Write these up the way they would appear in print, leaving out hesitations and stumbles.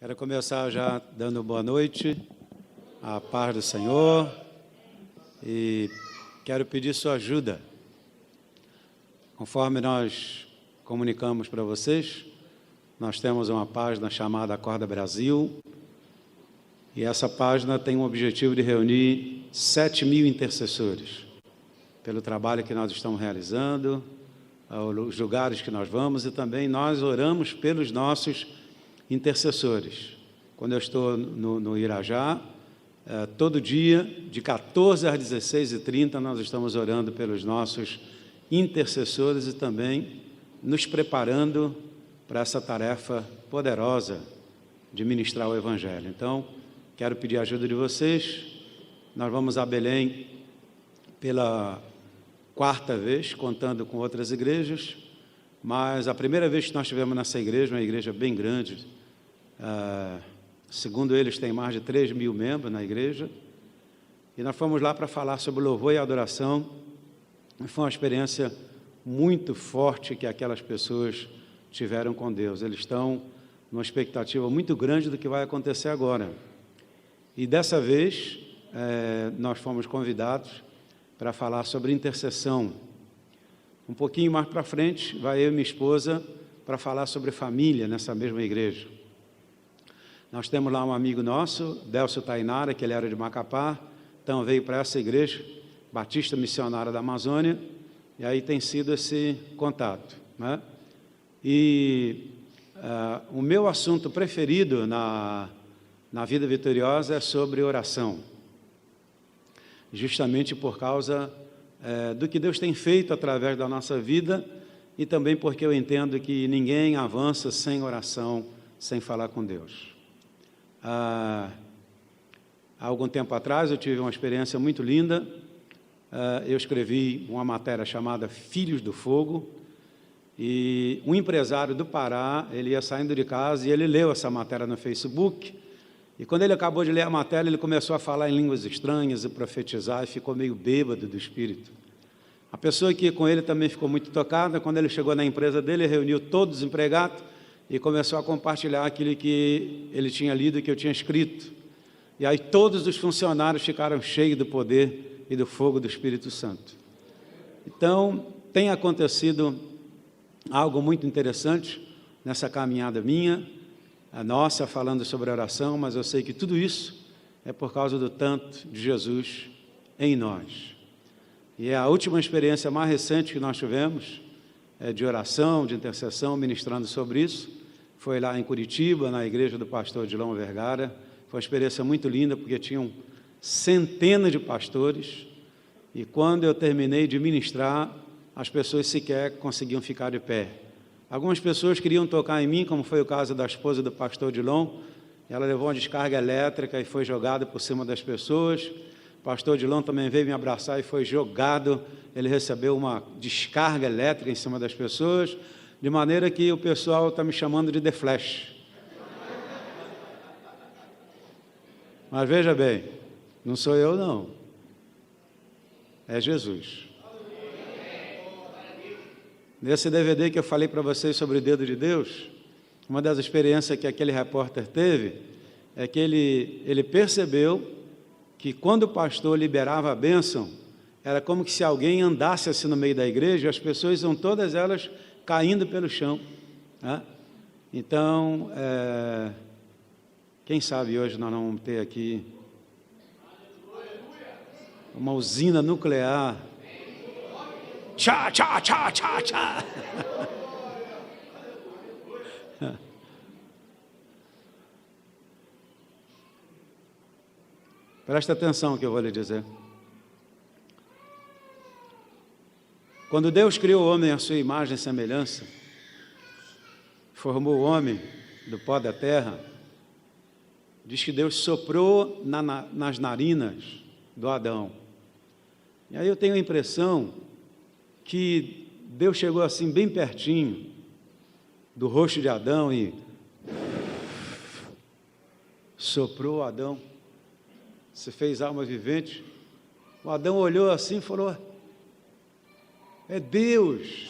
Quero começar já dando boa noite, a paz do Senhor, e quero pedir sua ajuda. Conforme nós comunicamos para vocês, nós temos uma página chamada Acorda Brasil, e essa página tem o objetivo de reunir 7.000 intercessores, pelo trabalho que nós estamos realizando, os lugares que nós vamos, e também nós oramos pelos nossos intercessores. Quando eu estou no Irajá, todo dia, de 14 às 16h30, nós estamos orando pelos nossos intercessores e também nos preparando para essa tarefa poderosa de ministrar o Evangelho. Então, quero pedir a ajuda de vocês. Nós vamos a Belém pela quarta vez, contando com outras igrejas, mas a primeira vez que nós estivemos nessa igreja, uma igreja bem grande, segundo eles tem mais de 3.000 membros na igreja, e nós fomos lá para falar sobre louvor e adoração, e foi uma experiência muito forte que aquelas pessoas tiveram com Deus. Eles estão numa expectativa muito grande do que vai acontecer agora, e dessa vez nós fomos convidados para falar sobre intercessão. Um pouquinho mais para frente, vai eu e minha esposa para falar sobre família nessa mesma igreja. Nós temos lá um amigo nosso, Delcio Tainara, que ele era de Macapá, então veio para essa igreja, Batista Missionária da Amazônia, e aí tem sido esse contato, né? E o meu assunto preferido na Vida Vitoriosa é sobre oração, justamente por causa do que Deus tem feito através da nossa vida, e também porque eu entendo que ninguém avança sem oração, sem falar com Deus. Há algum tempo atrás eu tive uma experiência muito linda. Eu escrevi uma matéria chamada Filhos do Fogo, e um empresário do Pará, ele ia saindo de casa e ele leu essa matéria no Facebook, e quando ele acabou de ler a matéria, ele começou a falar em línguas estranhas e profetizar, e ficou meio bêbado do Espírito. A pessoa que ia com ele também ficou muito tocada. Quando ele chegou na empresa dele, reuniu todos os empregados e começou a compartilhar aquilo que ele tinha lido e que eu tinha escrito. E aí todos os funcionários ficaram cheios do poder e do fogo do Espírito Santo. Então, tem acontecido algo muito interessante nessa caminhada minha, a nossa, falando sobre oração, mas eu sei que tudo isso é por causa do tanto de Jesus em nós. E a última experiência mais recente que nós tivemos, de oração, de intercessão, ministrando sobre isso, foi lá em Curitiba, na igreja do pastor Odilon Vergara. Foi uma experiência muito linda, porque tinham centenas de pastores, e quando eu terminei de ministrar, as pessoas sequer conseguiam ficar de pé. Algumas pessoas queriam tocar em mim, como foi o caso da esposa do pastor Odilon. Ela levou uma descarga elétrica e foi jogada por cima das pessoas. O pastor Odilon também veio me abraçar e foi jogado. Ele recebeu uma descarga elétrica em cima das pessoas, de maneira que o pessoal está me chamando de The Flash. Mas veja bem, não sou eu não, é Jesus. Nesse DVD que eu falei para vocês sobre o dedo de Deus, uma das experiências que aquele repórter teve é que ele percebeu que quando o pastor liberava a bênção, era como que se alguém andasse assim no meio da igreja, e as pessoas iam todas elas caindo pelo chão, né? Então, quem sabe hoje nós não vamos ter aqui uma usina nuclear. Tchá, tchá, tchá, tchá, tchá. Presta atenção no que eu vou lhe dizer. Quando Deus criou o homem à sua imagem e semelhança, formou o homem do pó da terra, diz que Deus soprou nas narinas do Adão. E aí eu tenho a impressão que Deus chegou assim bem pertinho do rosto de Adão e soprou Adão. Se fez alma vivente. O Adão olhou assim e falou: é Deus.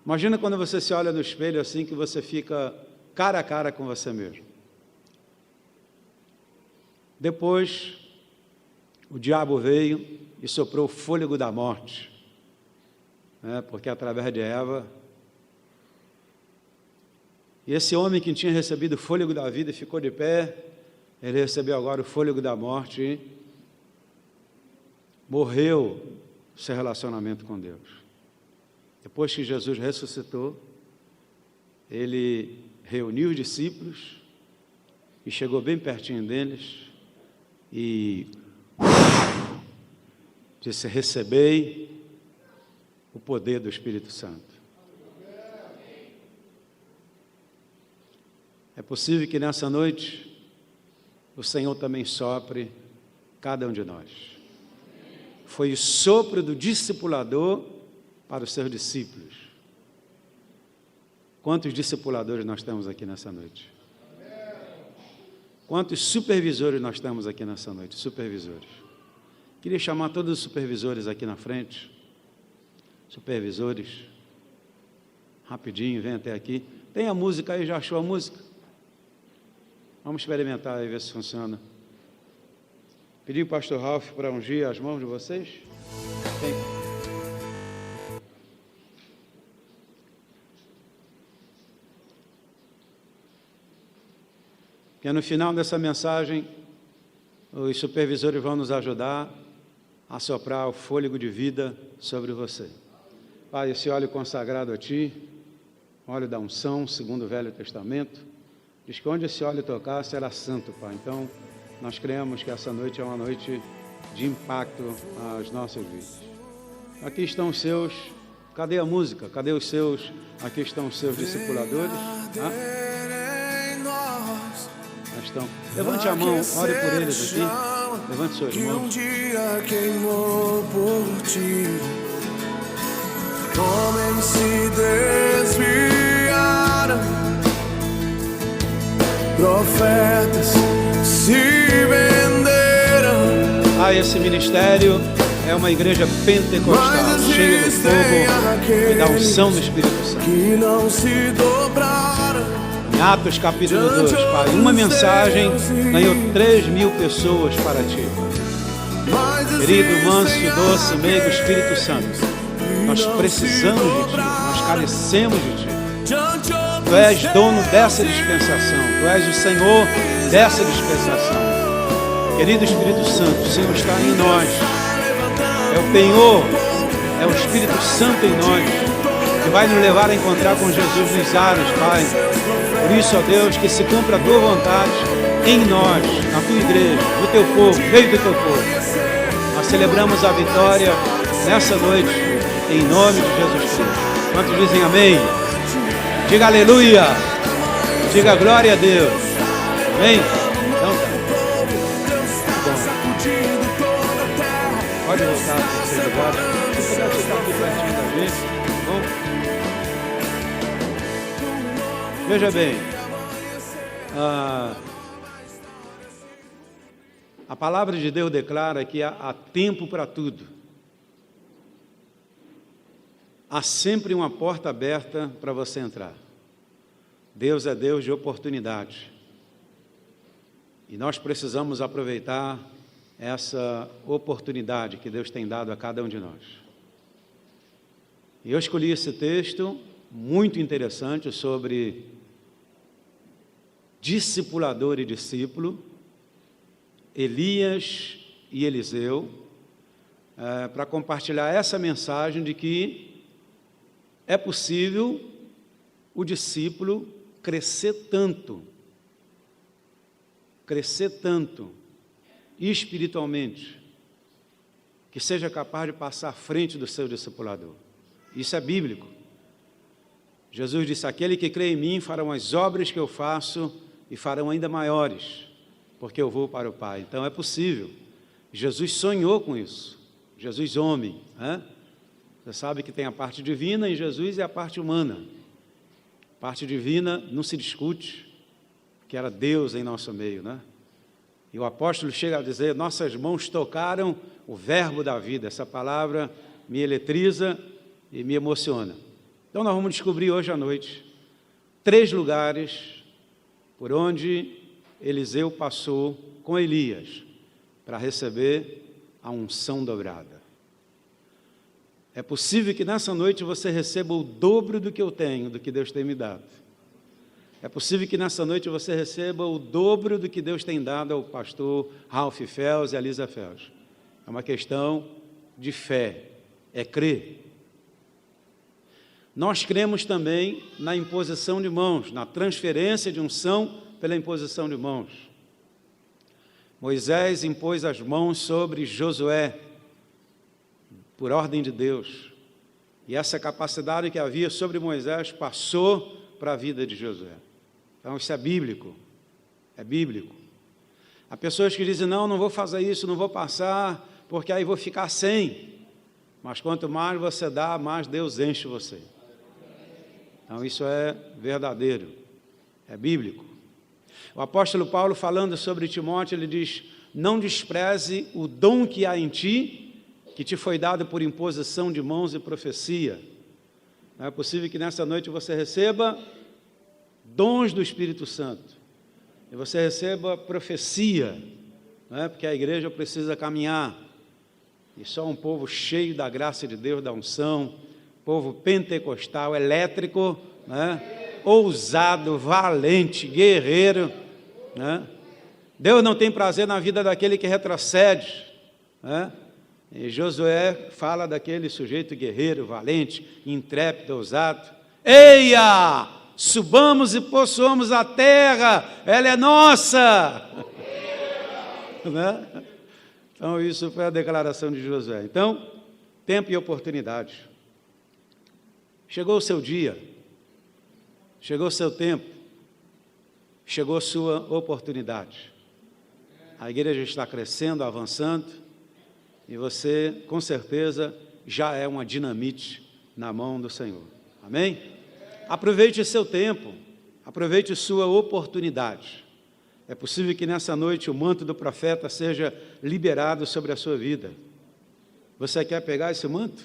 Imagina quando você se olha no espelho assim, que você fica cara a cara com você mesmo. Depois, o diabo veio e soprou o fôlego da morte, né? Porque através de Eva, e esse homem que tinha recebido o fôlego da vida e ficou de pé, ele recebeu agora o fôlego da morte e morreu seu relacionamento com Deus. Depois que Jesus ressuscitou, ele reuniu os discípulos e chegou bem pertinho deles e disse: recebei o poder do Espírito Santo. É possível que nessa noite o Senhor também sopre cada um de nós. Foi o sopro do discipulador para os seus discípulos. Quantos discipuladores nós temos aqui nessa noite? Quantos supervisores nós temos aqui nessa noite? Supervisores. Queria chamar todos os supervisores aqui na frente. Supervisores. Rapidinho, vem até aqui. Tem a música aí, já achou a música? Vamos experimentar e ver se funciona. Pedi o pastor Ralph para ungir as mãos de vocês. Tem. Porque no final dessa mensagem, os supervisores vão nos ajudar a soprar o fôlego de vida sobre você. Pai, esse óleo consagrado a Ti, óleo da unção, segundo o Velho Testamento, diz que onde esse óleo tocar será santo, Pai. Então, nós cremos que essa noite é uma noite de impacto às nossas vidas. Aqui estão os seus, cadê a música? Cadê os seus, aqui estão os seus discipuladores. Estão. Levante a mão, ore por eles aqui. Levante suas mãos. Um dia queimou por ti. Homens se desviaram, profetas se venderam. Esse ministério é uma igreja pentecostal, cheia do fogo e da unção do Espírito Santo. Que não se dobraram. Em Atos capítulo 2, Pai, uma mensagem ganhou 3.000 pessoas para Ti, Pai. Querido, manso, doce, meigo Espírito Santo, nós precisamos de Ti, nós carecemos de Ti. Tu és dono dessa dispensação, Tu és o Senhor dessa dispensação. Querido Espírito Santo, o Senhor está em nós, é o penhor, é o Espírito Santo em nós, que vai nos levar a encontrar com Jesus nos ares, Pai. Por isso, ó Deus, que se cumpra a Tua vontade em nós, na Tua igreja, no Teu povo, meio do Teu povo. Nós celebramos a vitória nessa noite, em nome de Jesus Cristo. Quantos dizem amém? Diga aleluia, diga glória a Deus. Amém? Então tá. Pode voltar para vocês agora. Se puder ficar aqui pertinho da gente, tá bom? Veja bem, a palavra de Deus declara que há tempo para tudo. Há sempre uma porta aberta para você entrar. Deus é Deus de oportunidade. E nós precisamos aproveitar essa oportunidade que Deus tem dado a cada um de nós. E eu escolhi esse texto muito interessante sobre discipulador e discípulo, Elias e Eliseu, para compartilhar essa mensagem de que é possível o discípulo crescer tanto espiritualmente, que seja capaz de passar à frente do seu discipulador. Isso é bíblico. Jesus disse: aquele que crê em mim farão as obras que eu faço e farão ainda maiores, porque eu vou para o Pai. Então é possível. Jesus sonhou com isso. Jesus homem, né? Você sabe que tem a parte divina em Jesus e a parte humana. A parte divina não se discute, que era Deus em nosso meio, né? E o apóstolo chega a dizer: nossas mãos tocaram o verbo da vida. Essa palavra me eletriza e me emociona. Então nós vamos descobrir hoje à noite 3 lugares por onde Eliseu passou com Elias para receber a unção dobrada. É possível que nessa noite você receba o dobro do que eu tenho, do que Deus tem me dado. É possível que nessa noite você receba o dobro do que Deus tem dado ao pastor Ralph Fels e a Lisa Fels. É uma questão de fé, é crer. Nós cremos também na imposição de mãos, na transferência de unção pela imposição de mãos. Moisés impôs as mãos sobre Josué, por ordem de Deus. E essa capacidade que havia sobre Moisés passou para a vida de Josué. Então isso é bíblico, é bíblico. Há pessoas que dizem, não vou fazer isso, não vou passar, porque aí vou ficar sem. Mas quanto mais você dá, mais Deus enche você. Então isso é verdadeiro, é bíblico. O apóstolo Paulo, falando sobre Timóteo, ele diz, não despreze o dom que há em ti, que te foi dado por imposição de mãos e profecia. Não é possível que nessa noite você receba dons do Espírito Santo, e você receba profecia, não é? Porque a igreja precisa caminhar, e só um povo cheio da graça de Deus, da unção, povo pentecostal, elétrico, né? Ousado, valente, guerreiro, né? Deus não tem prazer na vida daquele que retrocede, né? E Josué fala daquele sujeito guerreiro, valente, intrépido, ousado. Eia! Subamos e possuamos a terra, ela é nossa! Né? Então, isso foi a declaração de Josué. Então, tempo e oportunidade. Chegou o seu dia, chegou o seu tempo, chegou a sua oportunidade. A igreja está crescendo, avançando, e você, com certeza, já é uma dinamite na mão do Senhor. Amém? Aproveite seu tempo, aproveite sua oportunidade. É possível que nessa noite o manto do profeta seja liberado sobre a sua vida. Você quer pegar esse manto?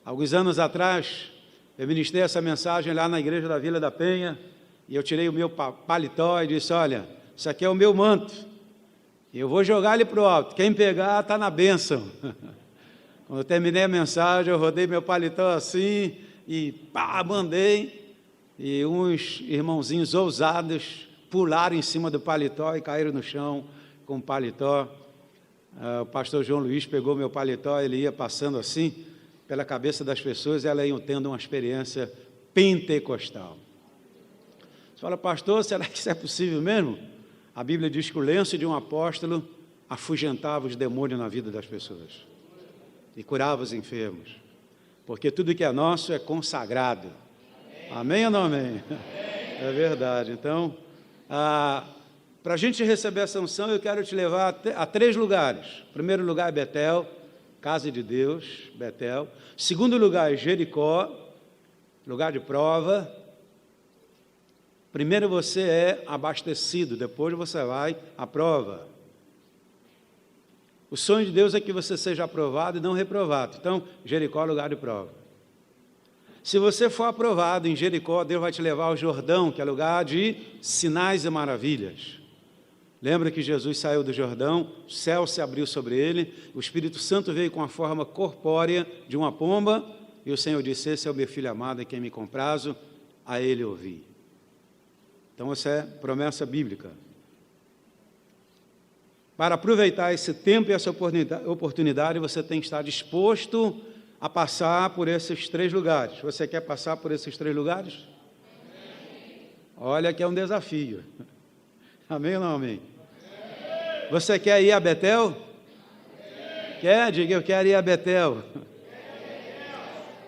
Alguns anos atrás, eu ministrei essa mensagem lá na igreja da Vila da Penha, e eu tirei o meu paletó e disse, olha, isso aqui é o meu manto, e eu vou jogar ele para o alto, quem pegar está na bênção. Quando eu terminei a mensagem, eu rodei meu paletó assim, e pá, mandei, e uns irmãozinhos ousados pularam em cima do paletó e caíram no chão com o paletó. O pastor João Luiz pegou meu paletó, ele ia passando assim, pela cabeça das pessoas, e elas iam tendo uma experiência pentecostal. Você fala, pastor, será que isso é possível mesmo? A Bíblia diz que o lenço de um apóstolo afugentava os demônios na vida das pessoas e curava os enfermos, porque tudo que é nosso é consagrado. Amém ou não amém? É verdade. Então, para a gente receber essa unção, eu quero te levar a 3 lugares. O primeiro lugar é Betel, casa de Deus, Betel. Segundo lugar é Jericó, lugar de prova. Primeiro você é abastecido, depois você vai à prova. O sonho de Deus é que você seja aprovado e não reprovado. Então, Jericó é lugar de prova. Se você for aprovado em Jericó, Deus vai te levar ao Jordão, que é lugar de sinais e maravilhas. Lembra que Jesus saiu do Jordão, o céu se abriu sobre ele, o Espírito Santo veio com a forma corpórea de uma pomba, e o Senhor disse, esse é o meu filho amado, em quem me comprazo, a ele ouvi. Então, essa é promessa bíblica. Para aproveitar esse tempo e essa oportunidade, você tem que estar disposto a passar por esses 3 lugares. Você quer passar por esses 3 lugares? Olha que é um desafio. Amém ou não amém? Você quer ir a Betel? Quer? Diga, eu quero ir a Betel.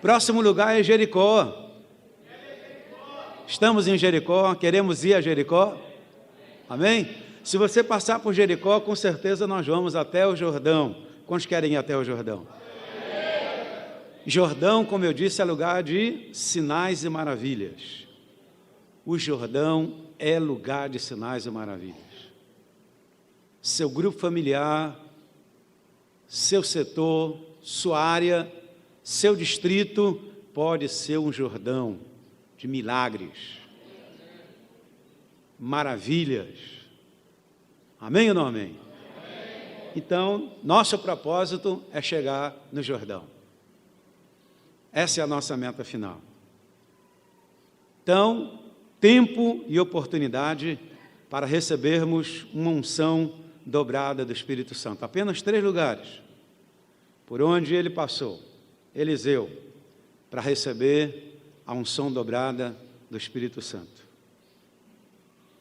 Próximo lugar é Jericó. Estamos em Jericó, queremos ir a Jericó? Amém? Se você passar por Jericó, com certeza nós vamos até o Jordão. Quantos querem ir até o Jordão? Jordão, como eu disse, é lugar de sinais e maravilhas. O Jordão é lugar de sinais e maravilhas. Seu grupo familiar, seu setor, sua área, seu distrito pode ser um Jordão de milagres. maravilhas. Amém ou não amém? Então, nosso propósito é chegar no Jordão. Essa é a nossa meta final. Então, tempo e oportunidade para recebermos uma unção dobrada do Espírito Santo. Apenas 3 lugares por onde ele passou. Eliseu, para receber a unção dobrada do Espírito Santo.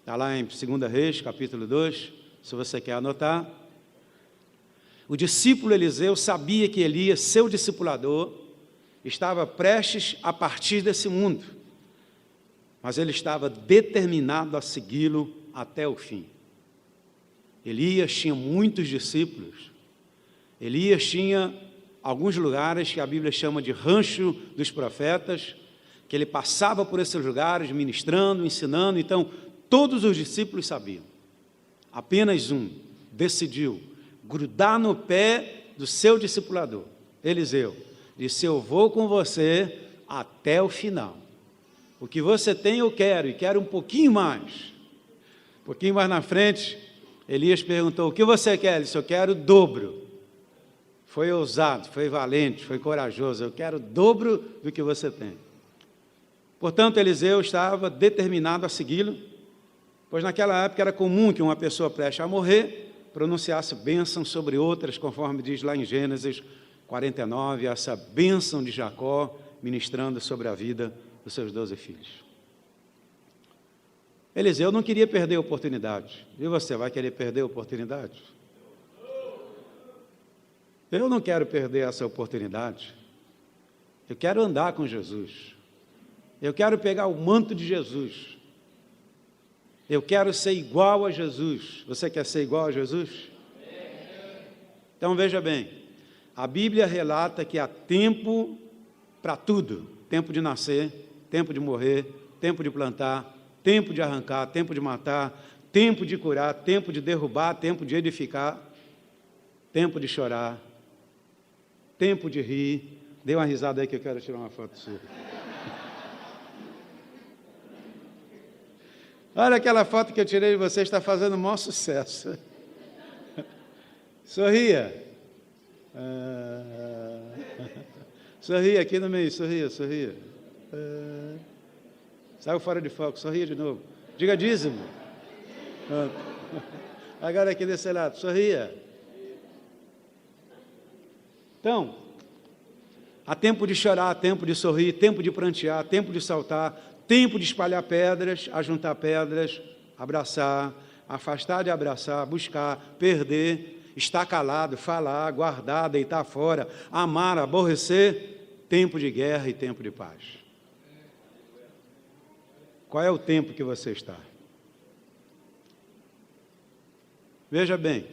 Está lá em 2 Reis, capítulo 2, se você quer anotar. O discípulo Eliseu sabia que Elias, seu discipulador, estava prestes a partir desse mundo, mas ele estava determinado a segui-lo até o fim. Elias tinha muitos discípulos. Elias tinha alguns lugares que a Bíblia chama de rancho dos profetas, que ele passava por esses lugares ministrando, ensinando. Então, todos os discípulos sabiam. Apenas um decidiu grudar no pé do seu discipulador, Eliseu. Disse: eu vou com você até o final. O que você tem eu quero, e quero um pouquinho mais. Um pouquinho mais na frente, Elias perguntou: o que você quer? Ele disse: eu quero o dobro. Foi ousado, foi valente, foi corajoso. Eu quero o dobro do que você tem. Portanto, Eliseu estava determinado a segui-lo, pois naquela época era comum que uma pessoa prestes a morrer pronunciasse bênção sobre outras, conforme diz lá em Gênesis 49, essa bênção de Jacó ministrando sobre a vida dos seus 12 filhos. Eliseu não queria perder a oportunidade. E você vai querer perder a oportunidade? Eu não quero perder essa oportunidade. Eu quero andar com Jesus. Eu quero pegar o manto de Jesus. Eu quero ser igual a Jesus. Você quer ser igual a Jesus? Então veja bem, a Bíblia relata que há tempo para tudo. Tempo de nascer, tempo de morrer, tempo de plantar, tempo de arrancar, tempo de matar, tempo de curar, tempo de derrubar, tempo de edificar, tempo de chorar, tempo de rir. Dê uma risada aí que eu quero tirar uma foto sua. Olha aquela foto que eu tirei de você, está fazendo o maior sucesso. Sorria. Sorria aqui no meio, sorria, sorria. Saiu fora de foco, sorria de novo. Diga dízimo. Agora aqui desse lado, sorria. Então, há tempo de chorar, tempo de sorrir, tempo de prantear, tempo de saltar, tempo de espalhar pedras, ajuntar pedras, abraçar, afastar de abraçar, buscar, perder, estar calado, falar, guardar, deitar fora, amar, aborrecer, tempo de guerra e tempo de paz. Qual é o tempo que você está? Veja bem,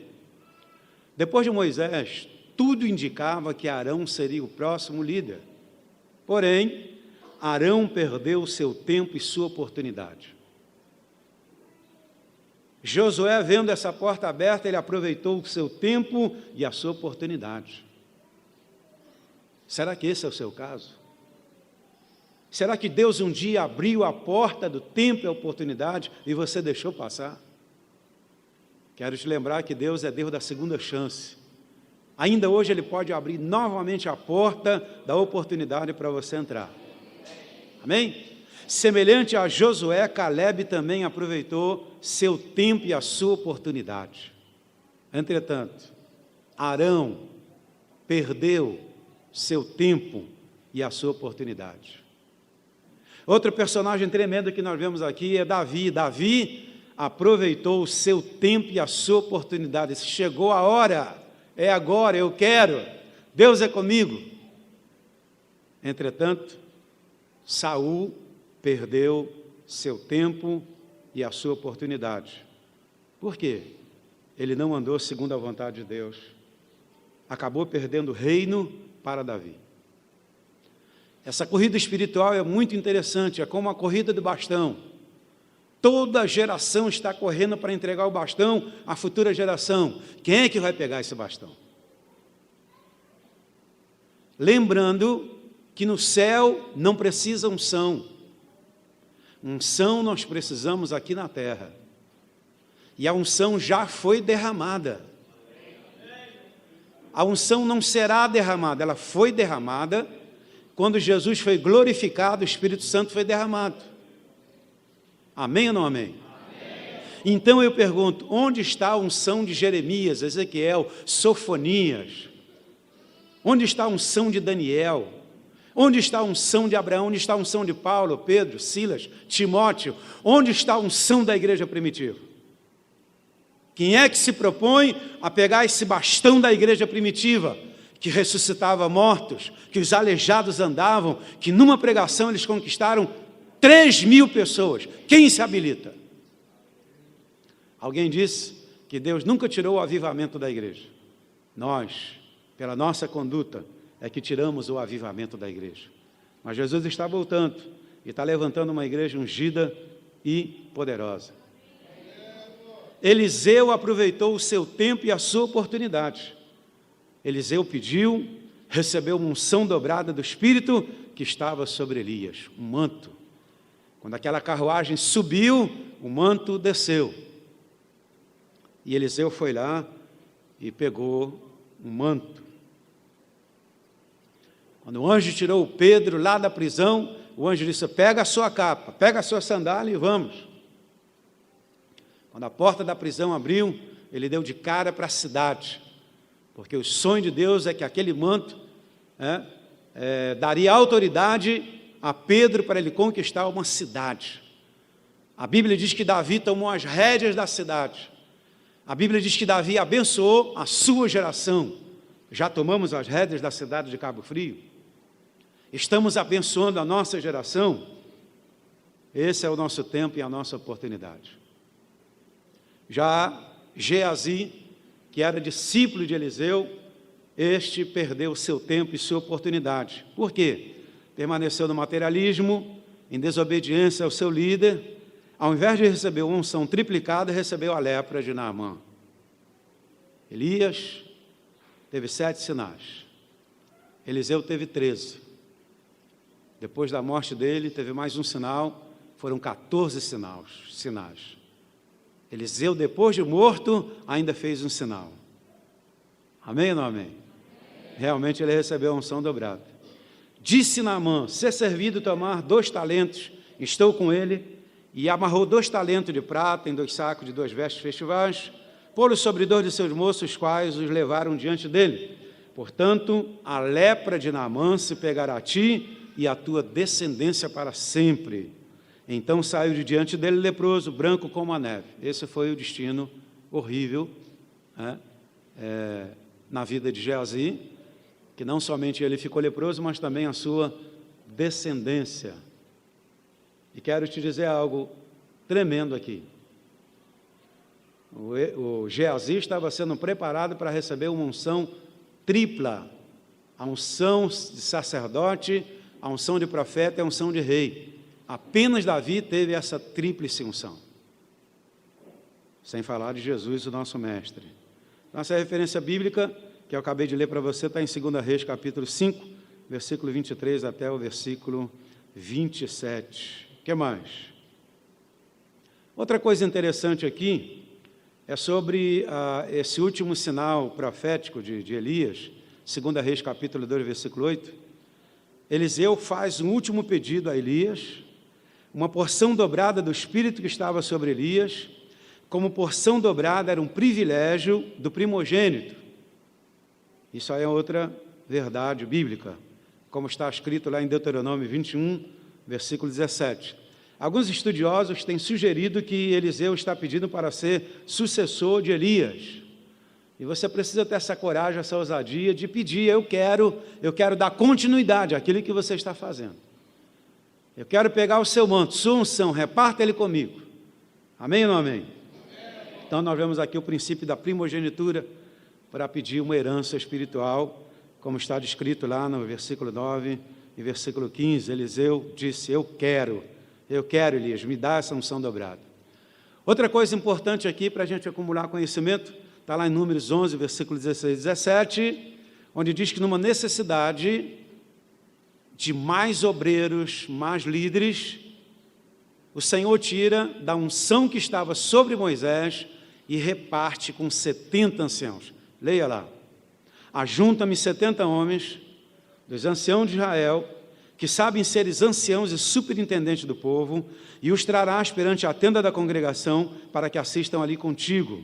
depois de Moisés, tudo indicava que Arão seria o próximo líder. Porém, Arão perdeu o seu tempo e sua oportunidade. Josué, vendo essa porta aberta, ele aproveitou o seu tempo e a sua oportunidade. Será que esse é o seu caso? Será que Deus um dia abriu a porta do tempo e a oportunidade e você deixou passar? Quero te lembrar que Deus é Deus da segunda chance. Ainda hoje Ele pode abrir novamente a porta da oportunidade para você entrar. Amém? Semelhante a Josué, Caleb também aproveitou seu tempo e a sua oportunidade. Entretanto, Arão perdeu seu tempo e a sua oportunidade. Outro personagem tremendo que nós vemos aqui é Davi. Davi aproveitou o seu tempo e a sua oportunidade. Chegou a hora, é agora, eu quero, Deus é comigo. Entretanto, Saul perdeu seu tempo e a sua oportunidade. Por quê? Ele não andou segundo a vontade de Deus. Acabou perdendo o reino para Davi. Essa corrida espiritual é muito interessante, é como a corrida do bastão. Toda geração está correndo para entregar o bastão à futura geração. Quem é que vai pegar esse bastão? Lembrando que no céu não precisa unção. Unção nós precisamos aqui na terra. E a unção já foi derramada. A unção não será derramada, ela foi derramada. Quando Jesus foi glorificado, o Espírito Santo foi derramado. Amém ou não amém? Amém. Então eu pergunto, onde está a unção de Jeremias, Ezequiel, Sofonias? Onde está a unção de Daniel? Onde está a unção de Abraão? Onde está a unção de Paulo, Pedro, Silas, Timóteo? Onde está a unção da igreja primitiva? Quem é que se propõe a pegar esse bastão da igreja primitiva, que ressuscitava mortos, que os aleijados andavam, que numa pregação eles conquistaram 3.000 pessoas? Quem se habilita? Alguém disse que Deus nunca tirou o avivamento da igreja. Nós, pela nossa conduta, é que tiramos o avivamento da igreja. Mas Jesus está voltando e está levantando uma igreja ungida e poderosa. Eliseu aproveitou o seu tempo e a sua oportunidade. Eliseu pediu, recebeu uma unção dobrada do Espírito que estava sobre Elias, um manto. Quando aquela carruagem subiu, o manto desceu. E Eliseu foi lá e pegou um manto. Quando o anjo tirou o Pedro lá da prisão, o anjo disse: pega a sua capa, pega a sua sandália e vamos. Quando a porta da prisão abriu, ele deu de cara para a cidade, porque o sonho de Deus é que aquele manto daria autoridade a Pedro para ele conquistar uma cidade. A Bíblia diz que Davi tomou as rédeas da cidade. A Bíblia diz que Davi abençoou a sua geração. Já tomamos as rédeas da cidade de Cabo Frio? Estamos abençoando a nossa geração? Esse é o nosso tempo e a nossa oportunidade. Já Geazi, que era discípulo de Eliseu, este perdeu seu tempo e sua oportunidade. Por quê? Permaneceu no materialismo, em desobediência ao seu líder. Ao invés de receber uma unção triplicada, recebeu a lepra de Naamã. Elias teve 7 sinais. Eliseu teve 13. Depois da morte dele, teve mais um sinal, foram 14 sinais. Eliseu, depois de morto, ainda fez um sinal. Amém ou não amém? Realmente ele recebeu a unção dobrada. Disse Naamã: ser servido tomar 2 talentos, estou com ele. E amarrou 2 talentos de prata em 2 sacos de 2 vestes festivais, pô-los sobre 2 de seus moços, os quais os levaram diante dele. Portanto, a lepra de Naamã se pegará a ti e a tua descendência para sempre. Então saiu de diante dele leproso, branco como a neve. Esse foi o destino horrível na vida de Geazi, que não somente ele ficou leproso, mas também a sua descendência. E quero te dizer algo tremendo aqui. O Geazi estava sendo preparado para receber uma unção tripla. A unção de sacerdote, a unção de profeta e a unção de rei. Apenas Davi teve essa tríplice unção. Sem falar de Jesus, o nosso mestre. Nossa referência bíblica, que eu acabei de ler para você, está em 2 Reis, capítulo 5, versículo 23 até o versículo 27. O que mais? Outra coisa interessante aqui é sobre esse último sinal profético de Elias, 2 Reis, capítulo 2, versículo 8. Eliseu faz um último pedido a Elias, uma porção dobrada do Espírito que estava sobre Elias, como porção dobrada era um privilégio do primogênito. Isso aí é outra verdade bíblica, como está escrito lá em Deuteronômio 21, versículo 17. Alguns estudiosos têm sugerido que Eliseu está pedindo para ser sucessor de Elias. E você precisa ter essa coragem, essa ousadia de pedir: eu quero dar continuidade àquilo que você está fazendo. Eu quero pegar o seu manto, sua unção, reparta ele comigo. Amém ou não amém? Então nós vemos aqui o princípio da primogenitura para pedir uma herança espiritual, como está descrito lá no versículo 9 e versículo 15. Eliseu disse: eu quero, Elias, me dá essa unção dobrada. Outra coisa importante aqui para a gente acumular conhecimento, está lá em Números 11, versículo 16 e 17, onde diz que numa necessidade de mais obreiros, mais líderes, o Senhor tira da unção que estava sobre Moisés e reparte com 70 anciãos. Leia lá. Ajunta-me 70 homens, dos anciãos de Israel, que sabem ser os anciãos e superintendentes do povo, e os trarás perante a tenda da congregação, para que assistam ali contigo.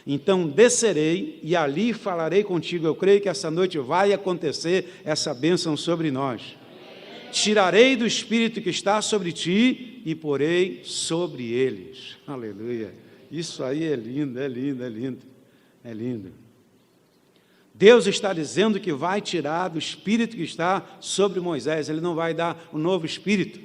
Então descerei e ali falarei contigo. Eu creio que essa noite vai acontecer essa bênção sobre nós. Tirarei do Espírito que está sobre ti e porei sobre eles. Aleluia. Isso aí é lindo, é lindo, é lindo, é lindo. Deus está dizendo que vai tirar do Espírito que está sobre Moisés. Ele não vai dar um novo Espírito.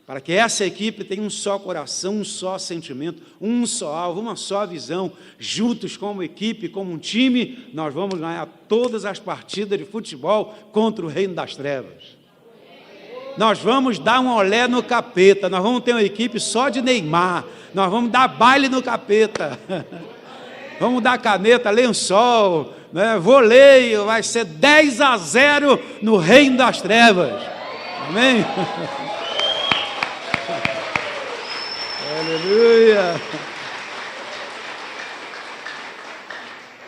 Para que essa equipe tenha um só coração, um só sentimento, um só alvo, uma só visão. Juntos como equipe, como um time, nós vamos ganhar todas as partidas de futebol contra o reino das trevas. Nós vamos dar um olé no capeta, nós vamos ter uma equipe só de Neymar, nós vamos dar baile no capeta, vamos dar caneta, lençol, né? Voleio, vai ser 10-0 no reino das trevas, amém? Aleluia!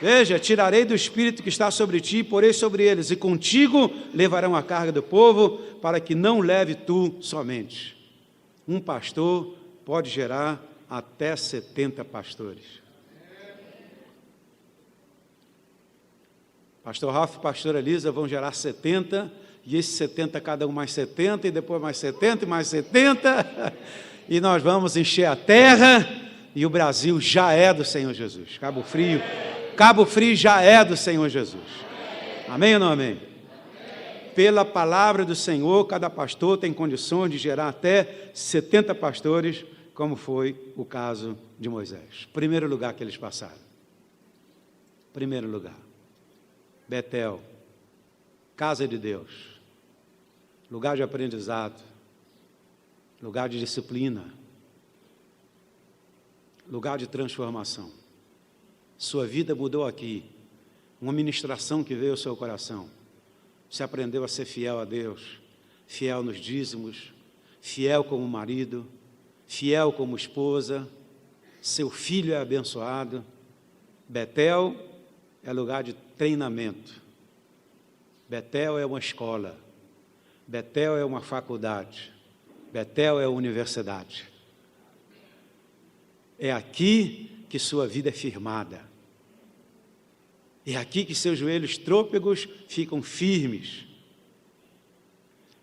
Veja, tirarei do Espírito que está sobre ti e porei sobre eles, e contigo levarão a carga do povo, para que não leve tu somente. Um pastor pode gerar até 70 pastores. Pastor Ralf e pastora Elisa vão gerar 70, e esses 70, cada um mais 70, e depois mais 70 e mais 70, e nós vamos encher a terra, e o Brasil já é do Senhor Jesus. Cabo Frio já é do Senhor Jesus. Amém ou não amém? Pela palavra do Senhor, cada pastor tem condições de gerar até 70 pastores, como foi o caso de Moisés. Primeiro lugar que eles passaram. Primeiro lugar. Betel, casa de Deus, lugar de aprendizado, lugar de disciplina, lugar de transformação. Sua vida mudou aqui, uma ministração que veio ao seu coração. Você aprendeu a ser fiel a Deus, fiel nos dízimos, fiel como marido, fiel como esposa, seu filho é abençoado. Betel é lugar de treinamento, Betel é uma escola, Betel é uma faculdade, Betel é uma universidade. É aqui que sua vida é firmada. É aqui que seus joelhos trôpegos ficam firmes.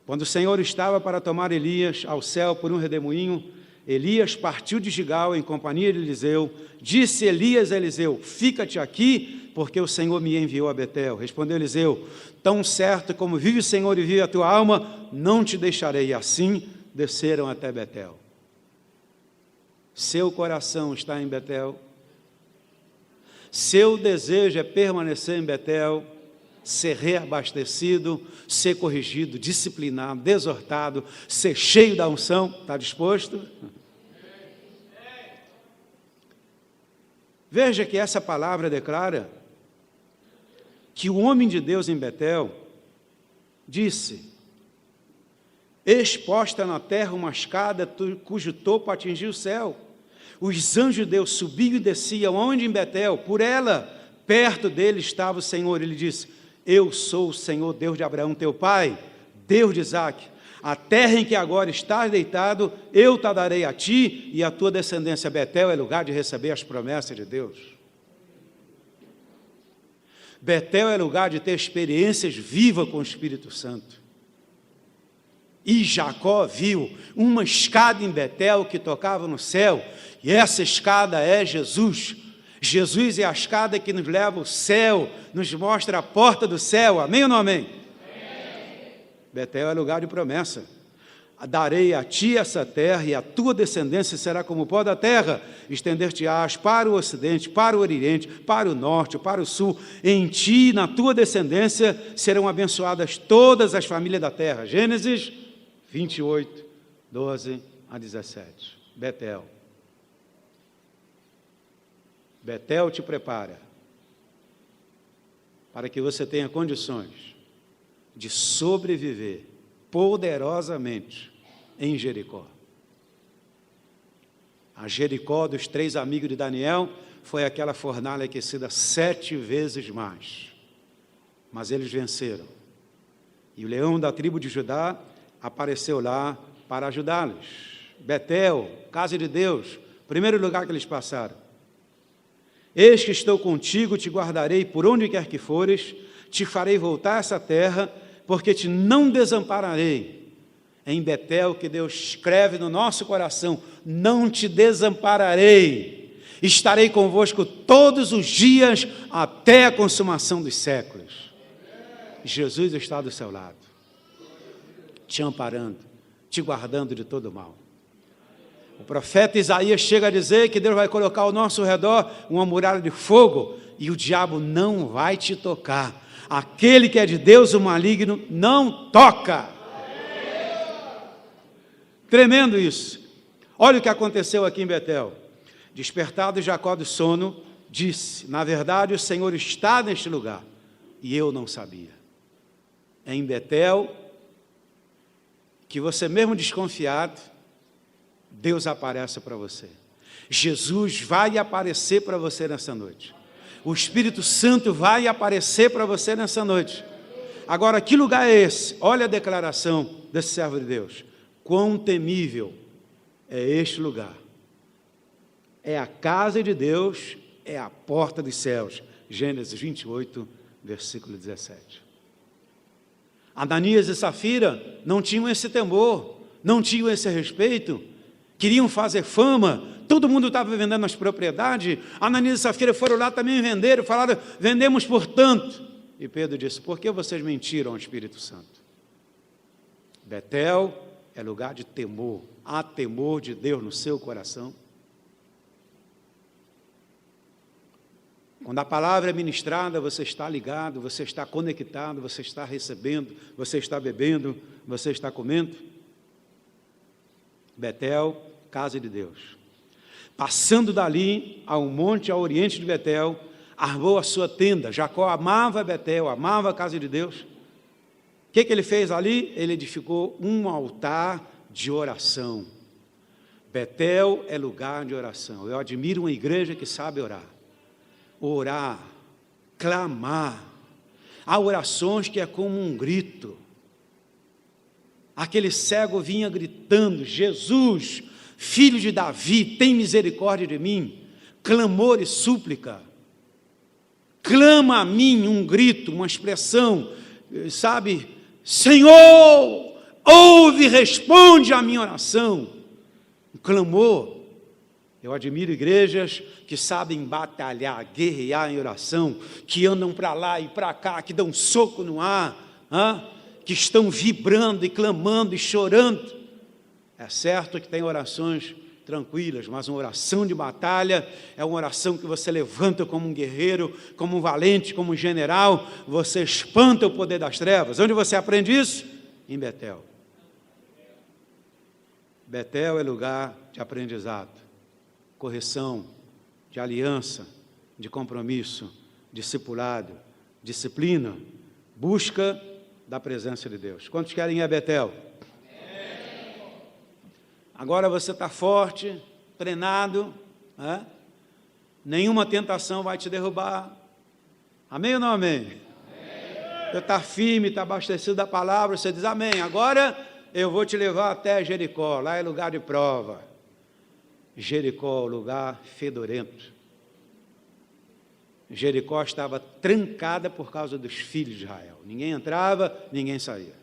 Quando o Senhor estava para tomar Elias ao céu por um redemoinho, Elias partiu de Gigal em companhia de Eliseu. Disse Elias a Eliseu: fica-te aqui, porque o Senhor me enviou a Betel. Respondeu Eliseu: tão certo como vive o Senhor e vive a tua alma, não te deixarei. E assim desceram até Betel. Seu coração está em Betel. Seu desejo é permanecer em Betel, ser reabastecido, ser corrigido, disciplinado, exortado, ser cheio da unção. Está disposto? Veja que essa palavra declara que o homem de Deus em Betel disse: exposta na terra uma escada cujo topo atingia o céu. Os anjos de Deus subiam e desciam, onde em Betel? Por ela, perto dele estava o Senhor. Ele disse: eu sou o Senhor, Deus de Abraão, teu pai, Deus de Isaque. A terra em que agora estás deitado, eu te darei a ti e a tua descendência. Betel é lugar de receber as promessas de Deus. Betel é lugar de ter experiências vivas com o Espírito Santo. E Jacó viu uma escada em Betel que tocava no céu, e essa escada é Jesus. Jesus é a escada que nos leva ao céu, nos mostra a porta do céu. Amém ou não amém? Amém. Betel é lugar de promessa. Darei a ti essa terra, e a tua descendência será como o pó da terra. Estender-te-ás para o ocidente, para o oriente, para o norte, para o sul. Em ti, na tua descendência, serão abençoadas todas as famílias da terra. Gênesis 28, 12 a 17. Betel. Betel te prepara para que você tenha condições de sobreviver poderosamente em Jericó. A Jericó dos 3 amigos de Daniel foi aquela fornalha aquecida 7 vezes mais. Mas eles venceram. E o leão da tribo de Judá apareceu lá para ajudá-los. Betel, casa de Deus, primeiro lugar que eles passaram. Eis que estou contigo, te guardarei por onde quer que fores, te farei voltar a essa terra, porque te não desampararei. Em Betel, que Deus escreve no nosso coração, não te desampararei, estarei convosco todos os dias, até a consumação dos séculos. Jesus está do seu lado, te amparando, te guardando de todo mal. O profeta Isaías chega a dizer que Deus vai colocar ao nosso redor uma muralha de fogo, e o diabo não vai te tocar. Aquele que é de Deus, o maligno, não toca. Tremendo isso. Olha o que aconteceu aqui em Betel. Despertado Jacó do sono, disse: na verdade o Senhor está neste lugar, e eu não sabia. É em Betel que você mesmo desconfiado, Deus aparece para você. Jesus vai aparecer para você nessa noite. O Espírito Santo vai aparecer para você nessa noite. Agora, que lugar é esse? Olha a declaração desse servo de Deus. Quão temível é este lugar. É a casa de Deus, é a porta dos céus. Gênesis 28, versículo 17. Ananias e Safira não tinham esse temor, não tinham esse respeito, queriam fazer fama, todo mundo estava vendendo as propriedades. Ananias e Safira foram lá também vender, falaram: vendemos por tanto. E Pedro disse: por que vocês mentiram ao Espírito Santo? Betel é lugar de temor. Há temor de Deus no seu coração? Quando a palavra é ministrada, você está ligado, você está conectado, você está recebendo, você está bebendo, você está comendo. Betel, casa de Deus. Passando dali a um monte ao oriente de Betel, armou a sua tenda. Jacó amava Betel, amava a casa de Deus. O que ele fez ali? Ele edificou um altar de oração. Betel é lugar de oração. Eu admiro uma igreja que sabe orar. Orar, clamar. Há orações que é como um grito. Aquele cego vinha gritando: Jesus, filho de Davi, tem misericórdia de mim. Clamor e súplica. Clama a mim, um grito, uma expressão, sabe? Senhor, ouve e responde a minha oração. Um clamor. Eu admiro igrejas que sabem batalhar, guerrear em oração, que andam para lá e para cá, que dão soco no ar, que estão vibrando e clamando e chorando. É certo que tem orações tranquilas, mas uma oração de batalha é uma oração que você levanta como um guerreiro, como um valente, como um general, você espanta o poder das trevas. Onde você aprende isso? Em Betel. Betel é lugar de aprendizado, correção, de aliança, de compromisso, discipulado, disciplina, busca da presença de Deus. Quantos querem ir a Betel? Agora você está forte, treinado, nenhuma tentação vai te derrubar. Amém ou não amém? Amém. Você está firme, está abastecido da palavra, você diz amém. Agora eu vou te levar até Jericó, lá é lugar de prova. Jericó, lugar fedorento. Jericó estava trancada por causa dos filhos de Israel. Ninguém entrava, ninguém saía.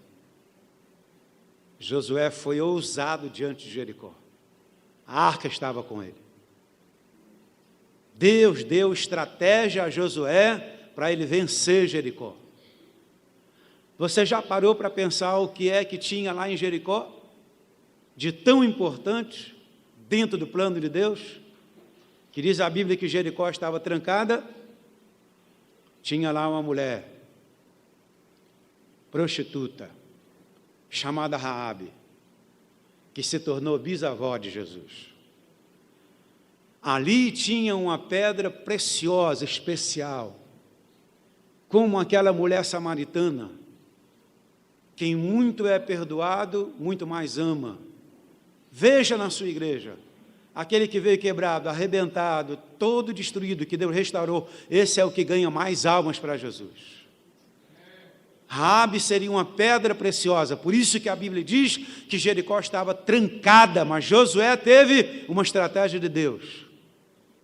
Josué foi ousado diante de Jericó. A arca estava com ele. Deus deu estratégia a Josué para ele vencer Jericó. Você já parou para pensar o que é que tinha lá em Jericó? De tão importante dentro do plano de Deus? Que diz a Bíblia que Jericó estava trancada. Tinha lá uma mulher prostituta, chamada Raabe, que se tornou bisavó de Jesus. Ali tinha uma pedra preciosa, especial, como aquela mulher samaritana. Quem muito é perdoado, muito mais ama. Veja na sua igreja, aquele que veio quebrado, arrebentado, todo destruído, que Deus restaurou, esse é o que ganha mais almas para Jesus. Raabe seria uma pedra preciosa, por isso que a Bíblia diz que Jericó estava trancada, mas Josué teve uma estratégia de Deus.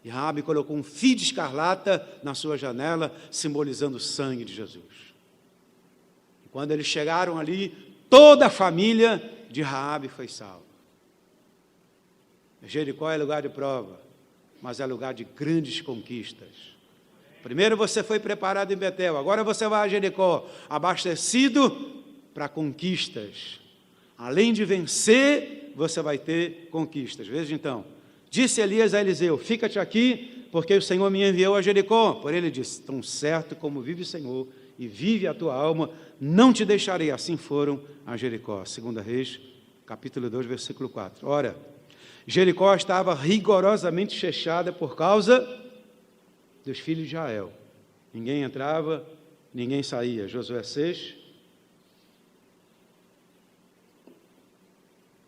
E Raabe colocou um fio de escarlata na sua janela, simbolizando o sangue de Jesus. E quando eles chegaram ali, toda a família de Raabe foi salva. Jericó é lugar de prova, mas é lugar de grandes conquistas. Primeiro você foi preparado em Betel, agora você vai a Jericó, abastecido para conquistas. Além de vencer, você vai ter conquistas. Veja então, disse Elias a Eliseu, fica-te aqui, porque o Senhor me enviou a Jericó. Porém ele disse, tão certo como vive o Senhor e vive a tua alma, não te deixarei. Assim foram a Jericó. 2 Reis, capítulo 2, versículo 4. Ora, Jericó estava rigorosamente fechada por causa dos filhos de Israel. Ninguém entrava, ninguém saía. Josué 6,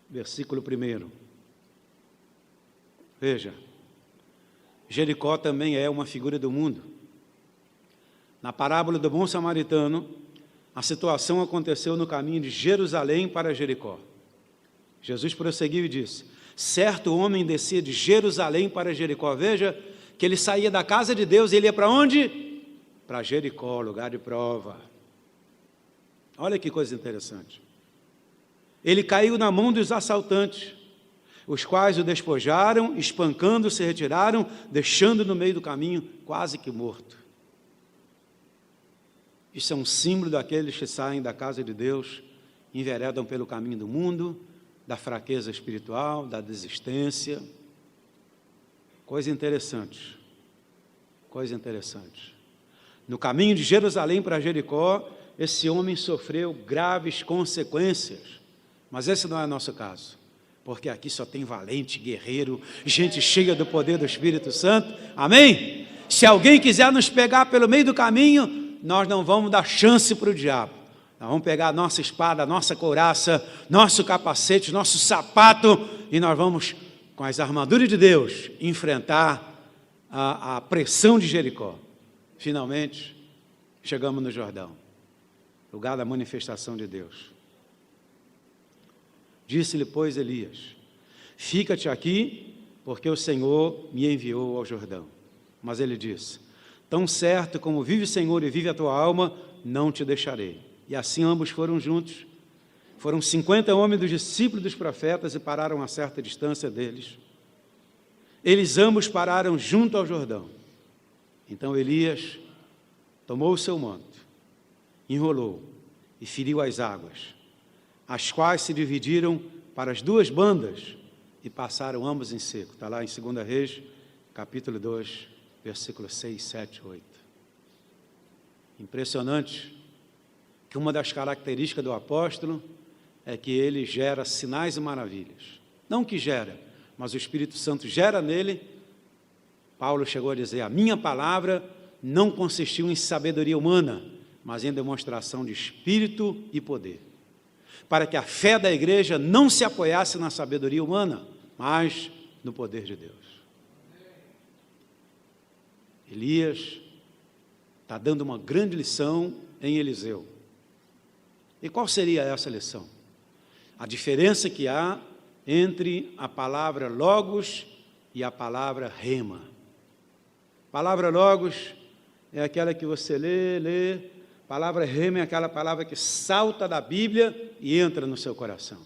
versículo 1. Veja, Jericó também é uma figura do mundo. Na parábola do bom samaritano, a situação aconteceu no caminho de Jerusalém para Jericó. Jesus prosseguiu e disse, certo homem descia de Jerusalém para Jericó. Veja que ele saía da casa de Deus e ele ia para onde? Para Jericó, lugar de prova. Olha que coisa interessante. Ele caiu na mão dos assaltantes, os quais o despojaram, espancando, se retiraram, deixando no meio do caminho, quase que morto. Isso é um símbolo daqueles que saem da casa de Deus, enveredam pelo caminho do mundo, da fraqueza espiritual, da desistência. Coisa interessante, coisa interessante. No caminho de Jerusalém para Jericó, esse homem sofreu graves consequências, mas esse não é nosso caso, porque aqui só tem valente, guerreiro, gente cheia do poder do Espírito Santo, amém? Se alguém quiser nos pegar pelo meio do caminho, nós não vamos dar chance para o diabo. Nós vamos pegar a nossa espada, a nossa couraça, nosso capacete, nosso sapato, e nós vamos, com as armaduras de Deus, enfrentar a pressão de Jericó. Finalmente, chegamos no Jordão, lugar da manifestação de Deus. Disse-lhe, pois, Elias, fica-te aqui, porque o Senhor me enviou ao Jordão. Mas ele disse, tão certo como vive o Senhor e vive a tua alma, não te deixarei. E assim ambos foram juntos. Foram 50 homens dos discípulos dos profetas e pararam a certa distância deles. Eles ambos pararam junto ao Jordão. Então Elias tomou o seu manto, enrolou e feriu as águas, as quais se dividiram para as duas bandas e passaram ambos em seco. Está lá em 2 Reis, capítulo 2, versículos 6, 7, 8. Impressionante que uma das características do apóstolo é que ele gera sinais e maravilhas. Não que gera, mas o Espírito Santo gera nele. Paulo chegou a dizer, a minha palavra não consistiu em sabedoria humana, mas em demonstração de espírito e poder, para que a fé da igreja não se apoiasse na sabedoria humana, mas no poder de Deus. Elias está dando uma grande lição em Eliseu. E qual seria essa lição? A diferença que há entre a palavra logos e a palavra rema. A palavra logos é aquela que você lê. A palavra rema é aquela palavra que salta da Bíblia e entra no seu coração.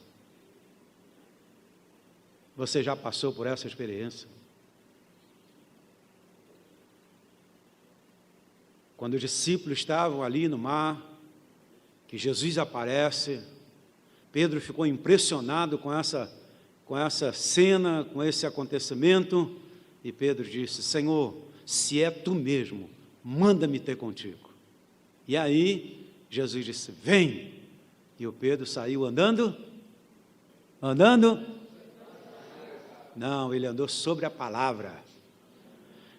Você já passou por essa experiência? Quando os discípulos estavam ali no mar, que Jesus aparece, Pedro ficou impressionado com essa cena, com esse acontecimento, e Pedro disse, Senhor, se é tu mesmo, manda-me ter contigo. E aí, Jesus disse, vem. E o Pedro saiu andando? Não, ele andou sobre a palavra.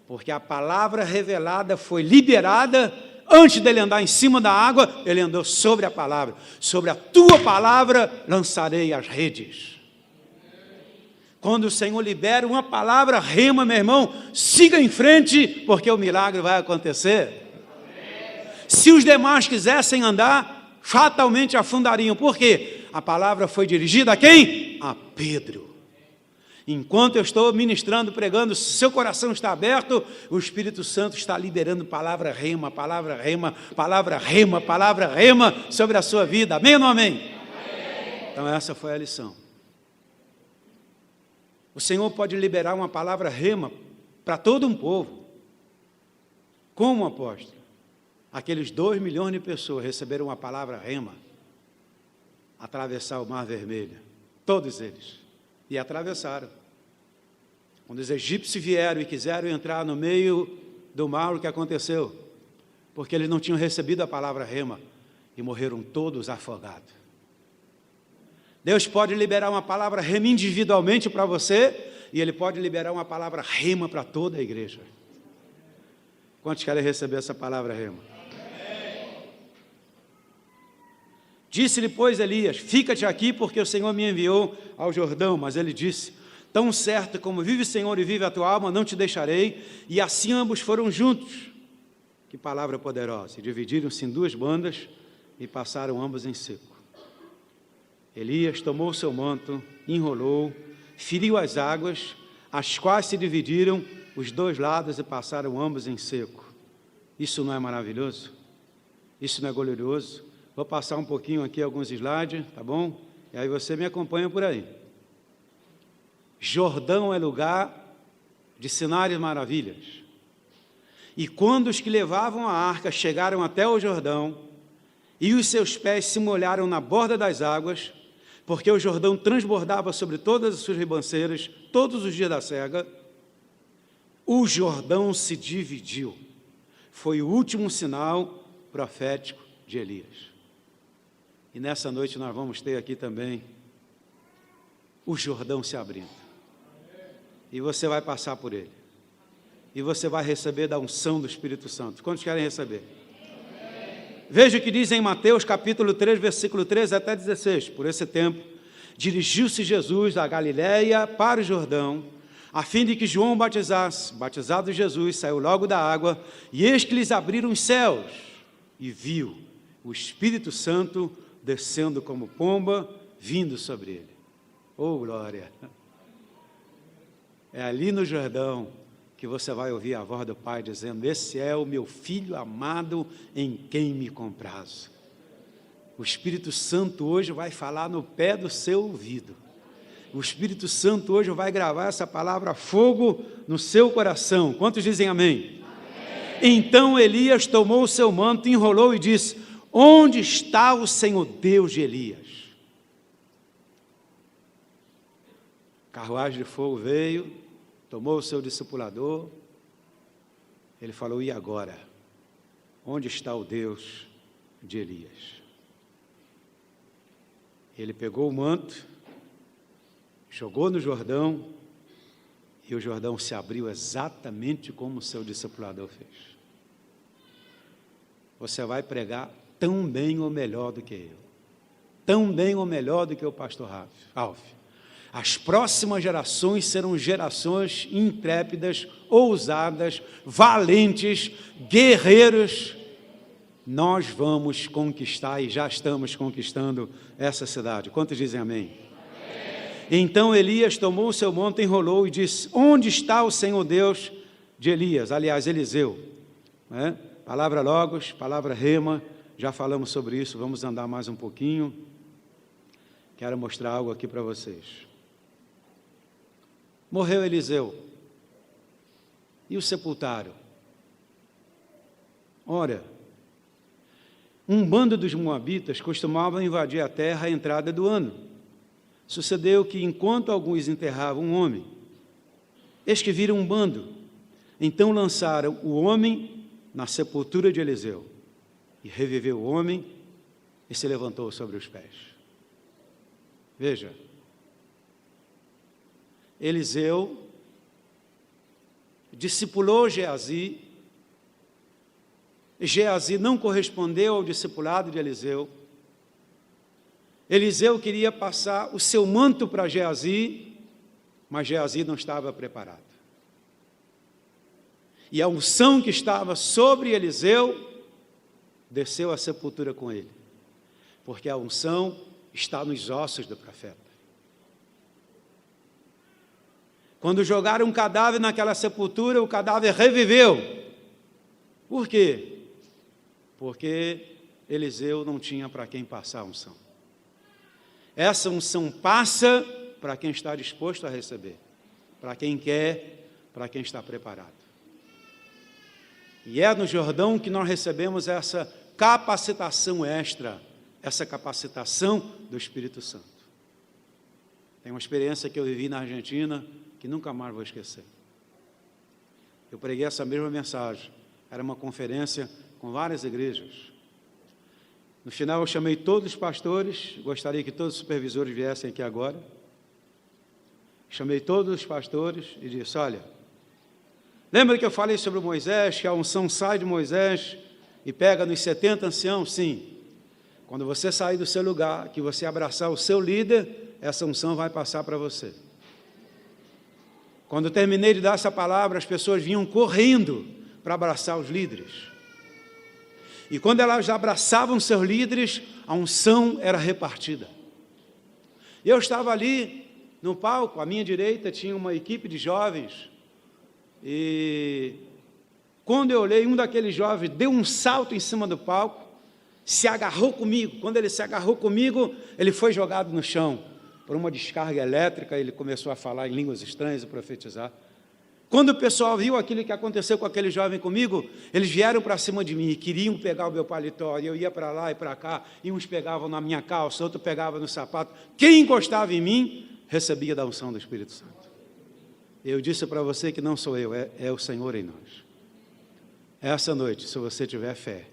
Porque a palavra revelada foi liberada. Antes dele andar em cima da água, ele andou sobre a palavra. Sobre a tua palavra lançarei as redes. Quando o Senhor libera uma palavra rema, meu irmão, siga em frente, porque o milagre vai acontecer. Se os demais quisessem andar, fatalmente afundariam. Por quê? A palavra foi dirigida a quem? A Pedro. Enquanto eu estou ministrando, pregando, seu coração está aberto, o Espírito Santo está liberando palavra rema, palavra rema, palavra rema, palavra rema sobre a sua vida. Amém ou não amém? Amém. Então essa foi a lição. O Senhor pode liberar uma palavra rema para todo um povo. Como, apóstolo? Aqueles 2 milhões de pessoas receberam uma palavra rema, atravessar o Mar Vermelho, todos eles, e atravessaram. Quando os egípcios vieram e quiseram entrar no meio do mar, o que aconteceu? Porque eles não tinham recebido a palavra rema, e morreram todos afogados. Deus pode liberar uma palavra rema individualmente para você, e Ele pode liberar uma palavra rema para toda a igreja. Quantos querem receber essa palavra rema? Disse-lhe, pois, Elias, fica-te aqui, porque o Senhor me enviou ao Jordão. Mas ele disse, tão certo como vive o Senhor e vive a tua alma, não te deixarei. E assim ambos foram juntos. Que palavra poderosa. E dividiram-se em 2 bandas e passaram ambos em seco. Elias tomou seu manto, enrolou, feriu as águas, as quais se dividiram os 2 lados e passaram ambos em seco. Isso não é maravilhoso? Isso não é glorioso? Vou passar um pouquinho aqui alguns slides, tá bom? E aí você me acompanha por aí. Jordão é lugar de sinais e maravilhas. E quando os que levavam a arca chegaram até o Jordão, e os seus pés se molharam na borda das águas, porque o Jordão transbordava sobre todas as suas ribanceiras, todos os dias da cega, o Jordão se dividiu. Foi o último sinal profético de Elias. E nessa noite nós vamos ter aqui também o Jordão se abrindo. E você vai passar por ele. E você vai receber da unção do Espírito Santo. Quantos querem receber? Veja o que diz em Mateus capítulo 3, versículo 13 até 16. Por esse tempo, dirigiu-se Jesus a Galiléia para o Jordão, a fim de que João batizasse. Batizado Jesus, saiu logo da água, e eis que lhes abriram os céus, e viu o Espírito Santo descendo como pomba, vindo sobre ele. Oh, glória! É ali no Jordão que você vai ouvir a voz do Pai dizendo, esse é o meu Filho amado em quem me comprazo. O Espírito Santo hoje vai falar no pé do seu ouvido. O Espírito Santo hoje vai gravar essa palavra fogo no seu coração. Quantos dizem amém? Amém. Então Elias tomou o seu manto, enrolou e disse, onde está o Senhor Deus de Elias? Carruagem de fogo veio, tomou o seu discipulador, ele falou, e agora? Onde está o Deus de Elias? Ele pegou o manto, jogou no Jordão, e o Jordão se abriu exatamente como o seu discipulador fez. Você vai pregar tão bem ou melhor do que eu, tão bem ou melhor do que o pastor Ralf. As próximas gerações serão gerações intrépidas, ousadas, valentes, guerreiros. Nós vamos conquistar e já estamos conquistando essa cidade. Quantos dizem amém? Então Elias tomou o seu manto, enrolou e disse, onde está o Senhor Deus de Elias? Aliás, Eliseu. Palavra logos, palavra rema, já falamos sobre isso, vamos andar mais um pouquinho. Quero mostrar algo aqui para vocês. Morreu Eliseu. E o sepultaram. Ora, um bando dos moabitas costumava invadir a terra à entrada do ano. Sucedeu que, enquanto alguns enterravam um homem, eis que viram um bando. Então lançaram o homem na sepultura de Eliseu. E reviveu o homem e se levantou sobre os pés. Veja. Eliseu discipulou Geazi. Geazi não correspondeu ao discipulado de Eliseu. Eliseu queria passar o seu manto para Geazi, Mas Geazi não estava preparado. E a unção que estava sobre Eliseu desceu à sepultura com ele, porque a unção está nos ossos do profeta. Quando jogaram um cadáver naquela sepultura, o cadáver reviveu. Por quê? Porque Eliseu não tinha para quem passar a unção. Essa unção passa para quem está disposto a receber, para quem quer, para quem está preparado. E é no Jordão que nós recebemos essa capacitação extra, essa capacitação do Espírito Santo. Tem uma experiência que eu vivi na Argentina que nunca mais vou esquecer. Eu preguei essa mesma mensagem. Era uma conferência com várias igrejas. No final eu chamei todos os pastores, gostaria que todos os supervisores viessem aqui agora. Chamei todos os pastores e disse: olha, lembra que eu falei sobre Moisés, que a unção sai de Moisés e pega nos 70 anciãos? Sim. Quando você sair do seu lugar, que você abraçar o seu líder, essa unção vai passar para você. Quando eu terminei de dar essa palavra, as pessoas vinham correndo para abraçar os líderes. E quando elas abraçavam seus líderes, a unção era repartida. Eu estava ali no palco, à minha direita tinha uma equipe de jovens, e quando eu olhei, um daqueles jovens deu um salto em cima do palco, se agarrou comigo. Quando ele se agarrou comigo, ele foi jogado no chão por uma descarga elétrica. Ele começou a falar em línguas estranhas e profetizar. Quando o pessoal viu aquilo que aconteceu com aquele jovem comigo, eles vieram para cima de mim e queriam pegar o meu paletó, e eu ia para lá e para cá, e uns pegavam na minha calça, outros pegavam no sapato. Quem encostava em mim, recebia da unção do Espírito Santo. Eu disse para você que não sou eu, é o Senhor em nós. Essa noite, se você tiver fé,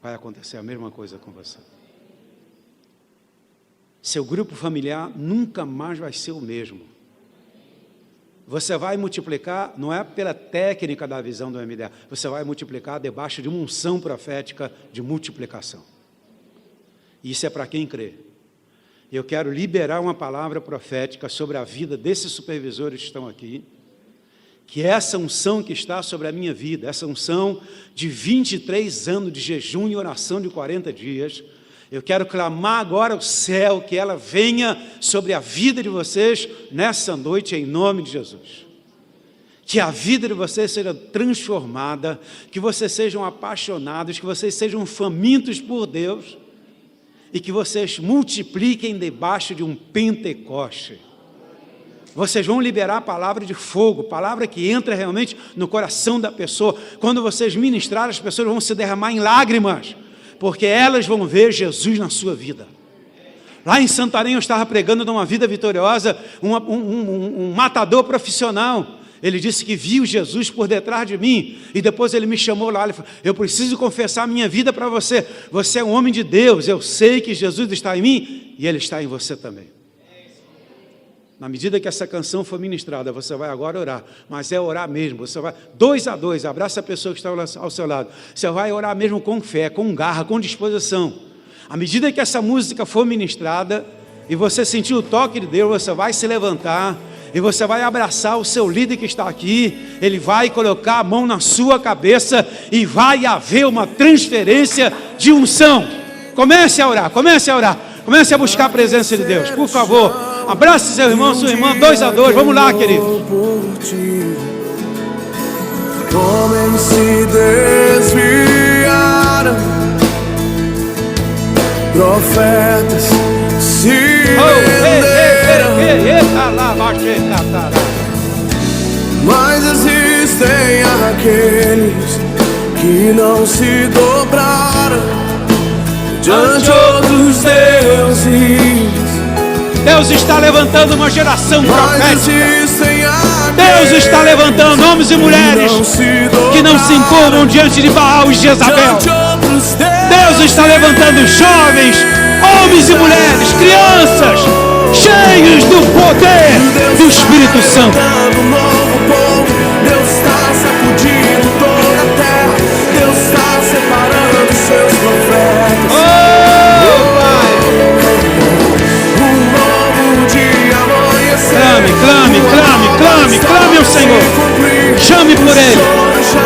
vai acontecer a mesma coisa com você. Seu grupo familiar nunca mais vai ser o mesmo. Você vai multiplicar, não é pela técnica da visão do MDA, você vai multiplicar debaixo de uma unção profética de multiplicação. Isso é para quem crê. Eu quero liberar uma palavra profética sobre a vida desses supervisores que estão aqui, que essa unção que está sobre a minha vida, essa unção de 23 anos de jejum e oração de 40 dias, eu quero clamar agora ao céu que ela venha sobre a vida de vocês nessa noite, em nome de Jesus. Que a vida de vocês seja transformada, que vocês sejam apaixonados, que vocês sejam famintos por Deus e que vocês multipliquem debaixo de um Pentecoste. Vocês vão liberar a palavra de fogo, palavra que entra realmente no coração da pessoa. Quando vocês ministrarem, as pessoas vão se derramar em lágrimas, porque elas vão ver Jesus na sua vida. Lá em Santarém eu estava pregando numa vida vitoriosa, um matador profissional. Ele disse que viu Jesus por detrás de mim, e depois ele me chamou lá, ele falou: eu preciso confessar a minha vida para você, você é um homem de Deus, eu sei que Jesus está em mim, e Ele está em você também. Na medida que essa canção for ministrada, você vai agora orar, mas é orar mesmo, você vai 2 a 2, abraça a pessoa que está ao seu lado, você vai orar mesmo com fé, com garra, com disposição. À medida que essa música for ministrada, e você sentir o toque de Deus, você vai se levantar, e você vai abraçar o seu líder que está aqui, ele vai colocar a mão na sua cabeça, e vai haver uma transferência de unção. Comece a orar, comece a buscar a presença de Deus, por favor. Abrace seu irmão, sua irmã, 2 a 2, vamos lá, querido. Homens se desviaram, profetas se venderam, mas existem aqueles que não se dobraram diante de outros deuses. Deus está levantando uma geração profética. Deus está levantando homens e mulheres que não se encurvam diante de Baal e Jezabel. Deus está levantando jovens, homens e mulheres, crianças, cheios do poder do Espírito Santo. Deus está sacudindo toda a terra. Deus está separando os seus profetas. Clame, clame, clame. Senhor. Chame por Ele.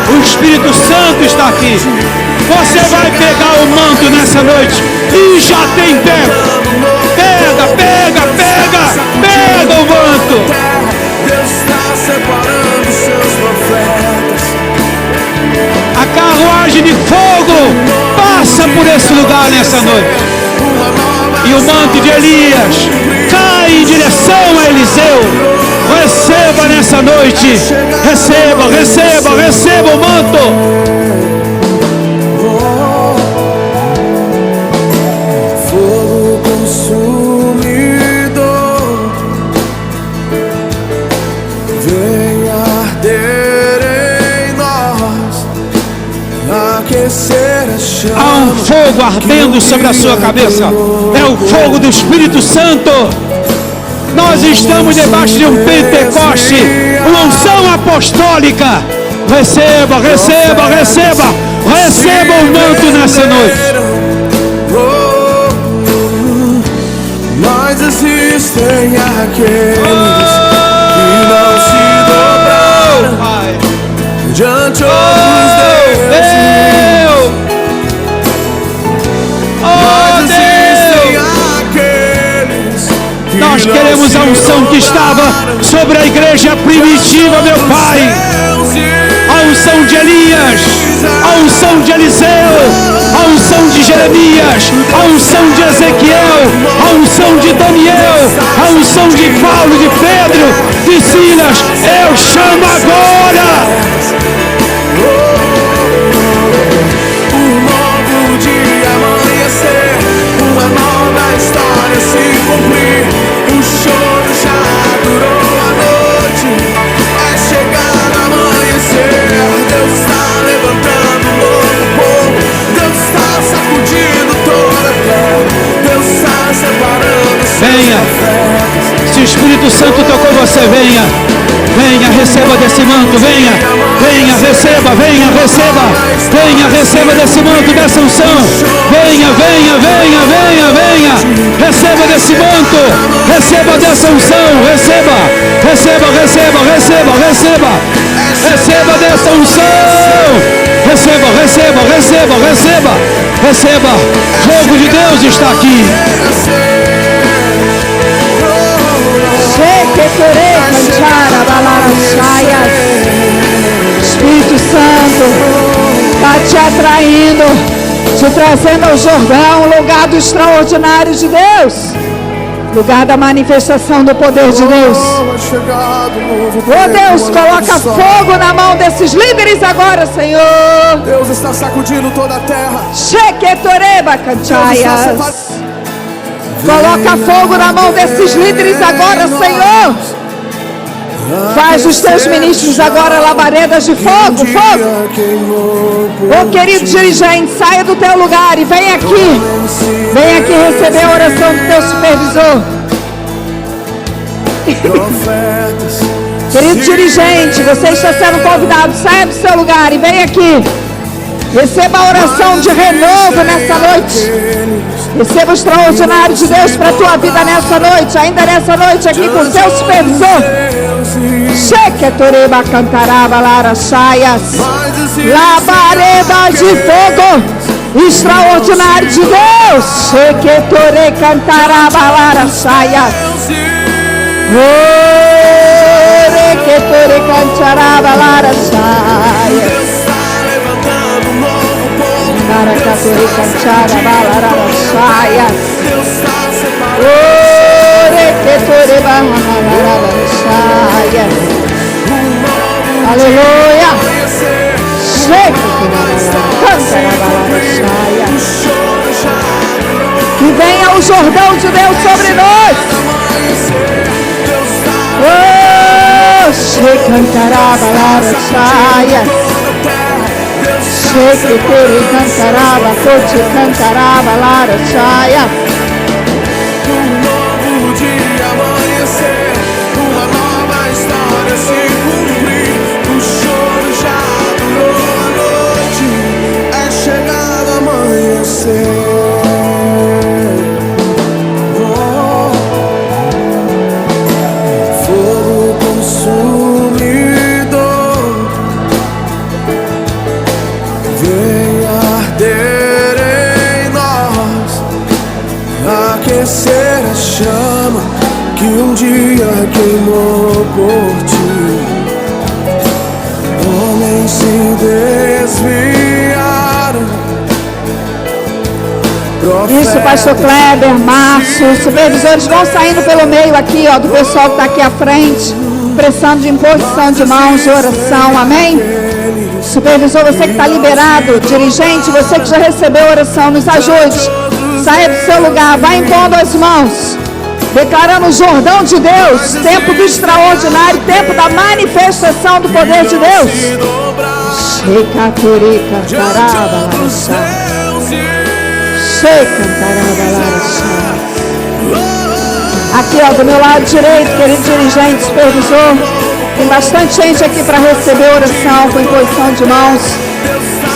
O Espírito Santo está aqui. Você vai pegar o manto nessa noite. E já tem pego. Pega, pega, pega. Pega o manto. Deus está separando seus profetas. A carruagem de fogo passa por esse lugar nessa noite. E o manto de Elias cai em direção a Eliseu. Receba nessa noite. Receba, receba, receba o manto. Fogo consumidor, vem arder em nós, aquecer a chama. Há um fogo ardendo sobre a sua cabeça. É o fogo do Espírito Santo. Nós estamos debaixo de um Pentecoste, uma unção apostólica. Receba, receba, receba. Receba o manto nessa noite. Mas existem aqueles que não se dobraram diante outros deuses. Mas existem aqueles que Nós queremos a unção que estava sobre a igreja primitiva, meu Pai. A unção de Elias, a unção de Eliseu, a unção de Jeremias, a unção de Ezequiel, a unção de Daniel, a unção de Paulo, de Pedro, de Silas. Eu chamo agora. Um novo dia amanhecer, uma nova história se cumprir. O choro já durou a noite, é chegado amanhecer. Deus está levantando um novo povo, Deus está sacudindo toda a terra, Deus está separando seus Venha. profetas. Se o Espírito Santo tocou você, venha. Venha, receba desse manto, venha. Venha, receba, venha, receba. Venha, receba desse manto, dessa unção. Venha, venha, venha, venha, venha. Receba desse manto. Receba dessa unção. Receba, receba, receba, receba, receba. Receba dessa unção. Receba, receba, receba, receba. Receba. Fogo de Deus está aqui. Espírito Santo está te atraindo, te trazendo ao Jordão, lugar do extraordinário de Deus, lugar da manifestação do poder de Deus. Oh Deus, coloca fogo na mão desses líderes agora, Senhor. Deus está sacudindo toda a terra. Sheketoreba canchaias. Coloca fogo na mão desses líderes agora, Senhor. Faz os teus ministros agora labaredas de fogo, fogo. Oh querido dirigente, saia do teu lugar e vem aqui. Vem aqui receber a oração do teu supervisor. Querido dirigente, você está sendo convidado, saia do seu lugar e vem aqui. Receba a oração de renovo nessa noite. Receba o extraordinário de Deus para a tua vida nessa noite. Ainda nessa noite aqui com o seu supervisor. Sheketoreba cantaraba larachaias. Labareda de fogo. Extraordinário de Deus. Sheketore cantaraba larachaias. Oreketore cantaraba larachaias. Maracatore cantaraba larachaias. Oreketore larachaias. Aleluia. Que venha o Jordão de Deus sobre nós. Oh, Shekantaraba larachaias. Sheketere cantaraba, cote cantaraba larachaias. Um novo dia amanhecer, uma nova história se cumprir. O choro já durou a noite, é chegado amanhecer. Fogo consumidor, um dia queimou por ti. Homens se desviaram. Isso, pastor Kleber, Márcio, supervisores vão saindo pelo meio aqui, ó, do pessoal que está aqui à frente, prestando de imposição de mãos de oração, amém? Supervisor, você que está liberado, dirigente, você que já recebeu oração, nos ajude, saia do seu lugar, vai impondo as mãos, declarando o Jordão de Deus, tempo do extraordinário, tempo da manifestação do poder de Deus. Aqui, ó, do meu lado direito, querido dirigente, supervisor, tem bastante gente aqui para receber oração com imposição de mãos.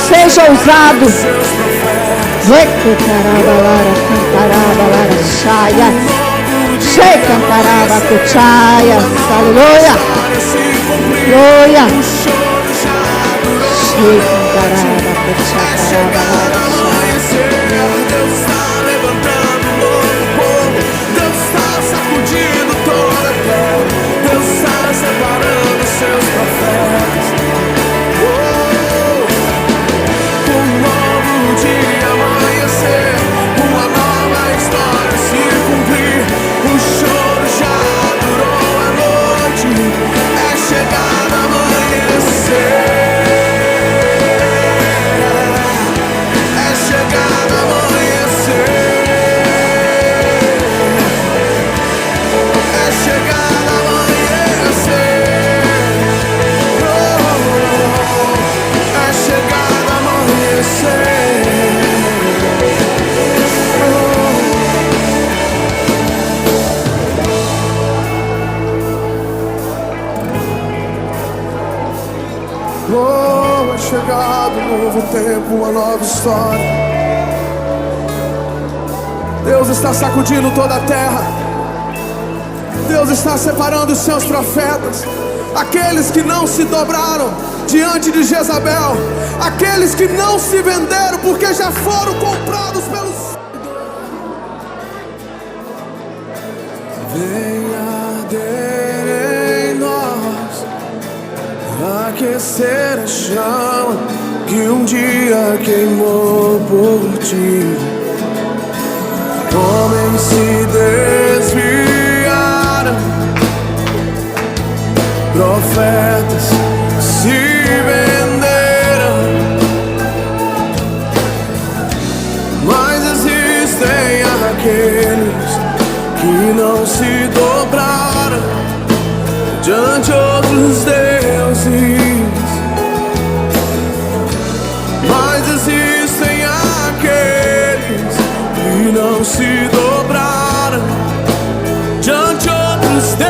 Seja ousado. Aleluia. Glória. Separando seus profetas. Um novo dia amanhecer, uma nova história se cumprir. O choro já durou a noite, é chegado amanhecer. É chegado amanhecer. É chegado amanhecer. Oh, é chegado um novo tempo, uma nova história. Deus está sacudindo toda a terra. Deus está separando os seus profetas, aqueles que não se dobraram diante de Jezabel, aqueles que não se venderam porque já foram comprados pelos. Venha arder em nós, aquecer a chama que um dia queimou por ti. Homens se desviaram, profetas se venderam, mas existem aqueles que não se dobraram diante outros deuses. Mas existem aqueles que não se dobraram diante outros deuses.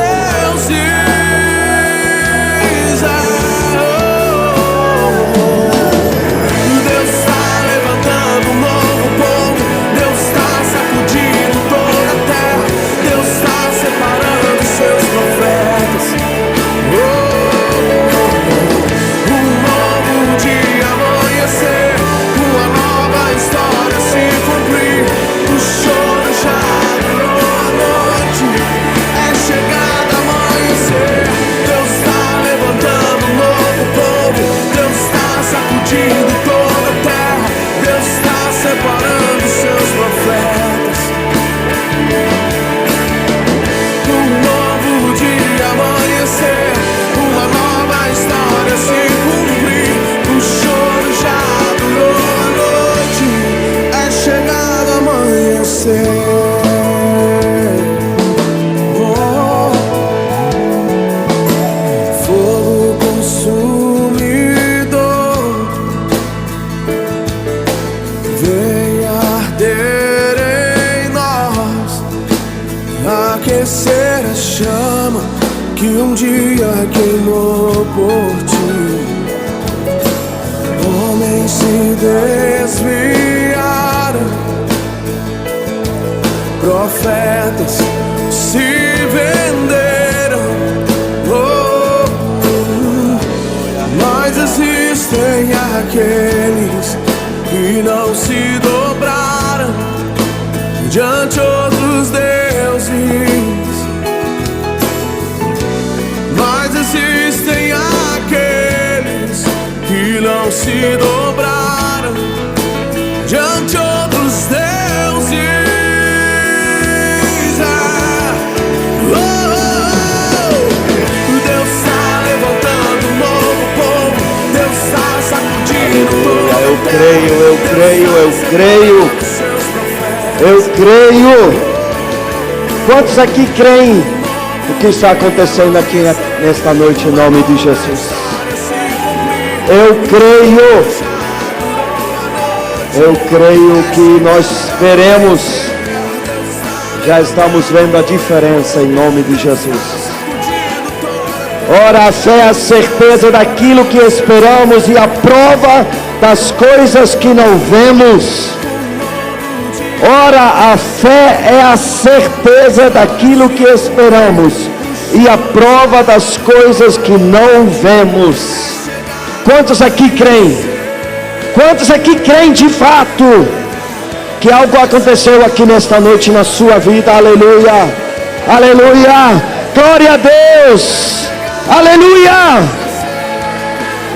Separando seus profetas. Um novo dia amanhecer, uma nova história se cumprir. O choro já durou a noite, é chegado amanhecer. Fogo consumidor, venha arder em nós, aquecer a chama que um dia queimou por ti. Homens se desviaram, profetas se venderam. Mas existem aqueles que não se dobraram diante outros deuses. se dobraram diante outros deuses. Deus está levantando um novo povo, Deus está sacudindo todo. Eu creio. Quantos aqui creem o que está acontecendo aqui nesta noite em nome de Jesus? Eu creio que nós veremos, já estamos vendo a diferença em nome de Jesus. Ora, a fé é a certeza daquilo que esperamos e a prova das coisas que não vemos. Ora, a fé é a certeza daquilo que esperamos e a prova das coisas que não vemos. Quantos aqui creem? Quantos aqui creem de fato que algo aconteceu aqui nesta noite na sua vida? Aleluia, aleluia, glória a Deus, aleluia.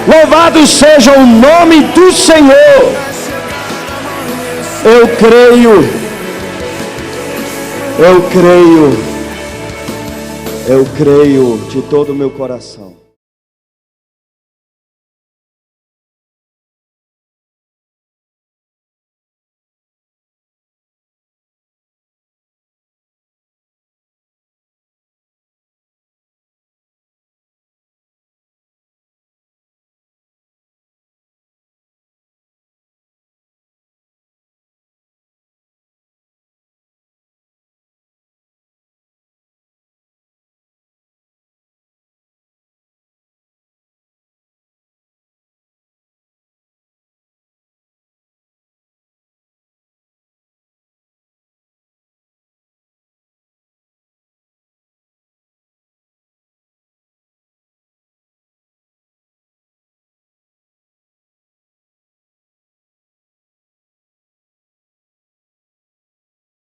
Louvado seja o nome do Senhor. Eu creio de todo o meu coração.